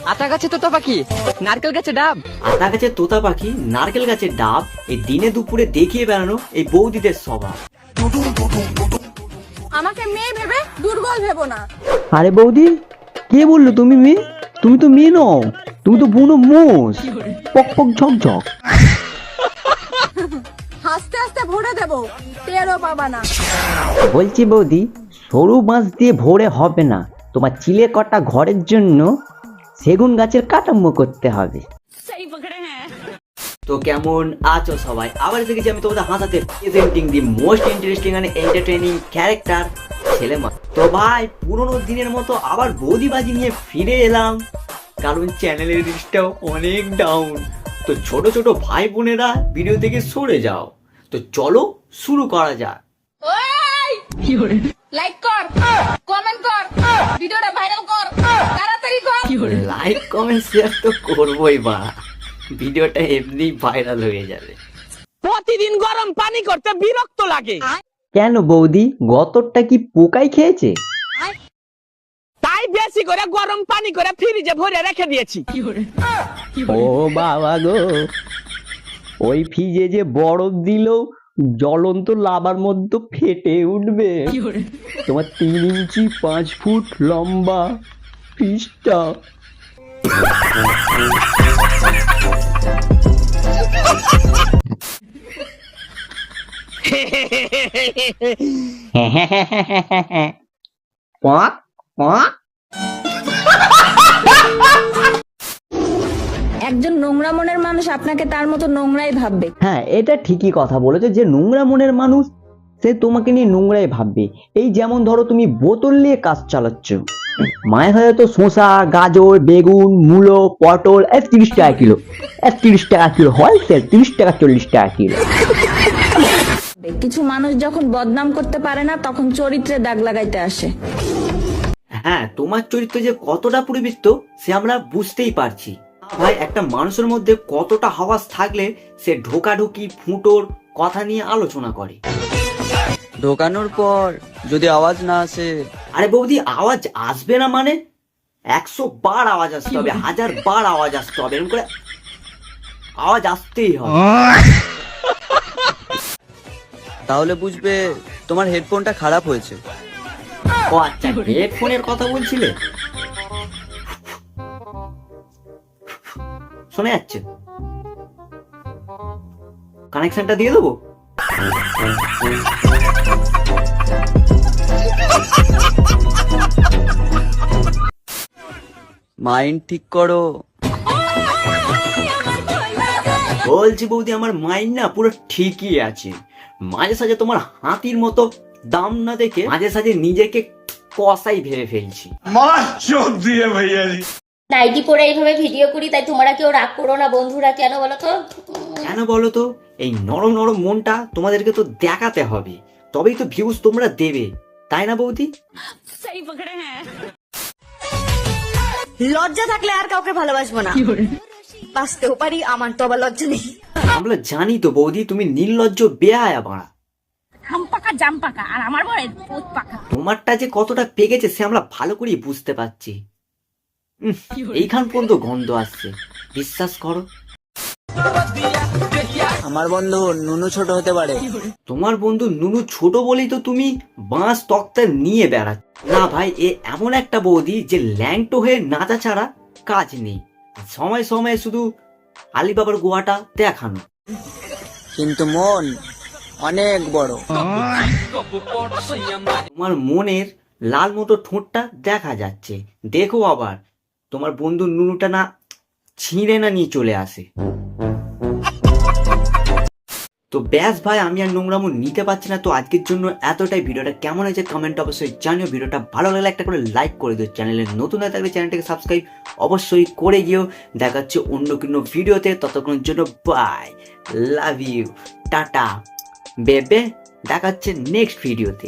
আতা গাছে তোতা পাখি, নারকেল গাছে ডাব। আতা গাছে তোতা পাখি, নারকেল গাছের ডাব, এই দিনে দুপুরে দেখিয়ে বেড়ানো এই বৌদিদের স্বভাব। আমাকে মেয়ে ভেবে দুর্বল ভেবো না। আরে বৌদি, কে বললো তুমি মেয়ে? তুমি তো মেয়ে নও, তুমি তো বুনো মোষ, পক পক ঝকঝক। হাসতে হাসতে ভরে দেবো, টেরও পাবা না। বলছি বৌদি, সরু বাঁশ দিয়ে ভরে হবে না, তোমার চিলে কটা ঘরের জন্য সেগুন গাছের কাঠামো করতে হবে। তো কেমন আছো সবাই? আবার দেখেছি আমি তোমাদের হাসাতে presenting the most interesting and entertaining character ছেলে মা। তো ভাই পুরোনো দিনের মতো আবার বৌদিবাজি নিয়ে ফিরে এলাম, কারণ চ্যানেলের রিচটাও অনেক ডাউন। তো ছোট ছোট ভাই বোনেরা ভিডিও থেকে সরে যাও। তো চলো শুরু করা যাক। লাইক কর, কমেন্ট কর, ভিডিওটা ভাইরাল কর, তাড়াতাড়ি কর। লাইক কমেন্ট শেয়ার তো করবোই বা, ভিডিওটা এমনি ভাইরাল হয়ে যাবে। প্রতিদিন গরম পানি করতে বিরক্ত লাগে, কেন বৌদি, গতরটা কি পোকাই খেয়েছে? তাই বেশি করে গরম পানি করে ফ্রিজে ভরে রেখে দিয়েছি। ও বাবা গো, ওই ফ্রিজে যে বরফ দিল জ্বলন্ত লাভার মধ্যে ফেটে উঠবে। তোমার 3 ইঞ্চি 5 ফুট লম্বা ফ্রিজটা। Quack quack. একজন নোংরা মনের মানুষ আপনাকে তার মতো নোংরাই ভাববে। হ্যাঁ, এটা ঠিকই কথা বলেছো, যে নোংরা মনের মানুষ সে তোমাকে নিয়ে নোংরাই ভাববে। এই যেমন ধরো তুমি বোতল নিয়ে কাজ চালাচ্ছ, মায়ের হয়তো শসা, গাজর, বেগুন, মূলো, পটল 30 টাকা কিলো, 30 টাকা কিলো হয়, 30 টাকা 40 টাকা কিলো। কিছু মানুষ যখন বদনাম করতে পারে না, তখন চরিত্রে দাগ লাগাইতে আসে। হ্যাঁ, তোমার চরিত্র যে কতটা পরিবৃত্ত সে আমরা বুঝতেই পারছি ভাই। একটা মানুষের মধ্যে কতটা হাওয়াস থাকলে সে ঢোকাঢুকি ফুটোর কথা নিয়ে আলোচনা করে। ঢোকানোর পর যদি আওয়াজ না আসে? আরে বৌদি, আওয়াজ আসবে না মানে 100 বার আওয়াজ আসতে হবে, 1000 বার আওয়াজ আসতে হবে, এরকম করে আওয়াজ আসতেই হবে। তাহলে বুঝবে তোমার হেডফোনটা খারাপ হয়েছে। ও আচ্ছা, হেডফোনের কথা বলছিলে? শোনা যাচ্ছে? কানেকশনটা দিয়ে দেবো? মাইন্ড ঠিক করো। বলছি বৌদি, আমার মাইন্ড না পুরো ঠিকই আছে। মাঝে সাঝে তোমার হাতির মতো দাম না দেখে মাঝে সাঝে নিজেকে কসাই ভেবে ফেলছি। নাইটি পরে এইভাবে ভিডিও করি, তাই তোমরা কেউ রাগ করো না বন্ধুরা। কেন বলো তো? কেন বলো তো? এই নরম নরম মনটা তোমাদেরকে তো দেখাতে হবে, তবেই তো ভিউজ তোমরা দেবে, তাই না বৌদি? লজ্জা থাকলে আর কাউকে ভালোবাসবো না, বাঁচতেও পারি, আমার তো আবার লজ্জা নেই। আমরা জানি তো বৌদি, তুমি নির্লজ্জ বেহায়া বাড়া। আম পাকা জাম পাকা, আর আমার বড় পোত পাকা। তোমারটা যে কতটা পেকেছে সে আমরা ভালো করেই বুঝতে পারছি। এইখান পর্যন্ত গন্ধ আসছে, বিশ্বাস করো। আমার বন্ধু নুনু ছোট হতে পারে। তোমার বন্ধু নুনু ছোট বলেই তো তুমি বাঁশ তক্তা নিয়ে বেড়াচ্ছ। না ভাই, এ এমন একটা বৌদি যে ল্যাংটো হয়ে নাচা ছাড়া কাজ নেই, সময় সময় শুধু আলিবাবার গোয়াটা দেখানো। কিন্তু মন অনেক বড়। তোমার মনের লাল মতো ঠোঁটটা দেখা যাচ্ছে, দেখো আবার তোমার বন্ধু নুনুটা না ছিঁড়ে না নিয়ে চলে আসে। তো ব্যাস ভাই, আমি আর নোংরামো নিতে পারছি না। তো আজকের জন্য এতটাই। ভিডিওটা কেমন হয়েছে কমেন্ট অবশ্যই জানিও। ভিডিওটা ভালো লাগলে একটা করে লাইক করে দিও। চ্যানেলে নতুন হয়ে থাকলে চ্যানেলটাকে সাবস্ক্রাইব অবশ্যই করে গিয়েও। দেখা হচ্ছে অন্য কোনো ভিডিওতে, ততক্ষণের জন্য বাই, লাভ ইউ, টাটা বেবে। দেখা হচ্ছে নেক্সট ভিডিওতে।